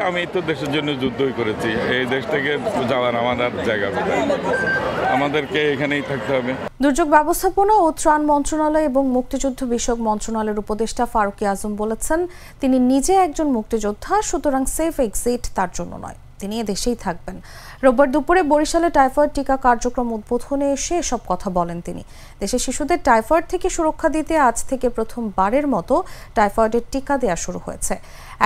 আমি তো দেশের জন্য যুদ্ধই করেছি। এই দেশ থেকে যাওয়ার আমাদের জায়গা কোথায়? আমাদেরকে এখানেই থাকতে হবে। দুর্যোগ ব্যবস্থাপনা ও ত্রাণ মন্ত্রণালয় এবং মুক্তিযুদ্ধ বিষয়ক মন্ত্রণালয়ের উপদেষ্টা ফারুক আজম বলেছেন, তিনি নিজে একজন মুক্তিযোদ্ধা, সুতরাং সেফ এক্সিট তার জন্য নয়, তিনি এদেশেই থাকবেন। রোববার দুপুরে বরিশালে টাইফয়েড টিকা কার্যক্রম উদ্বোধনে এসে এসব কথা বলেন তিনি। দেশে শিশুদের টাইফয়েড থেকে সুরক্ষা দিতে আজ থেকে প্রথমবারের মতো টাইফয়েডের টিকা দেওয়া শুরু হয়েছে।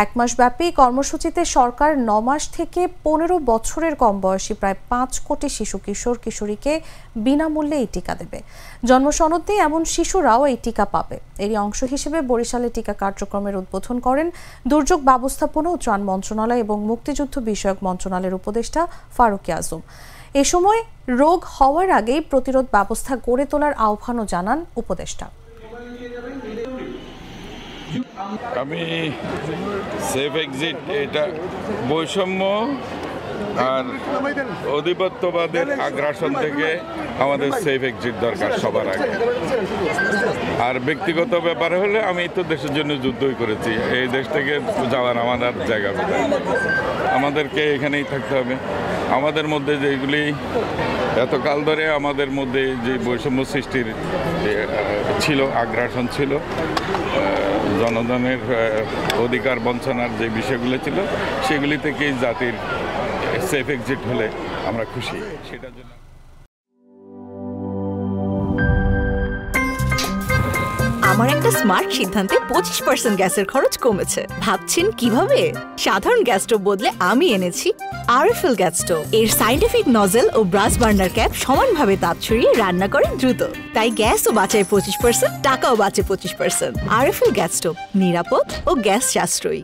1 মাস ব্যাপী কর্মসূচিতে সরকার 9 মাস থেকে 15 বছরের কম বয়সী প্রায় 5 কোটি শিশু কিশোর কিশোরীকে বিনামূল্যে এই টিকা দেবে। জন্মসনদ দিয়ে এমন শিশুরাও এই টিকা পাবে। এরই অংশ হিসেবে বরিশালে টিকা কার্যক্রমের উদ্বোধন করেন দুর্যোগ ব্যবস্থাপনা ও ত্রাণ মন্ত্রণালয় এবং মুক্তিযুদ্ধ বিষয়ক মন্ত্রণালয়ের উপদেষ্টা ফারুক আজম। এ সময় রোগ হওয়ার আগেই প্রতিরোধ ব্যবস্থা গড়ে তোলার আহ্বানও জানান উপদেষ্টা। আমি সেফ এক্সিট, এটা বৈষম্য আর আধিপত্যবাদের আগ্রাসন থেকে আমাদের সেফ এক্সিট দরকার সবার আগে। আর ব্যক্তিগত ব্যাপারে হলে আমি তো দেশের জন্য যুদ্ধই করেছি। এই দেশ থেকে যাওয়ার আমাদের জায়গা কোথায়? আমাদেরকে এখানেই থাকতে হবে। আমাদের মধ্যে যেগুলি এতকাল ধরে আমাদের মধ্যে যে বৈষম্য সৃষ্টির ছিল, আগ্রাসন ছিল, জনগণের অধিকার বঞ্চনার যে বিষয়গুলো ছিল, সেগুলি থেকেই জাতির সেফ এক্সিট হলে আমরা খুশি। সেটার জন্য আমার একটা স্মার্ট সিদ্ধান্তে 25% গ্যাসের খরচ কমেছে। ভাবছেন কিভাবে? সাধারণ গ্যাস স্টোভ বদলে আমি এনেছি আরএফএল গ্যাস স্টোভ। এর সাইন্টিফিক নজল ও ব্রাস বার্নার ক্যাপ সমানভাবে তাপ ছড়িয়ে রান্না করে দ্রুত, তাই গ্যাসও বাঁচায় 25%, টাকাও বাঁচে 25%। আরএফএল গ্যাস স্টোভ নিরাপদ ও গ্যাস সাশ্রয়ী।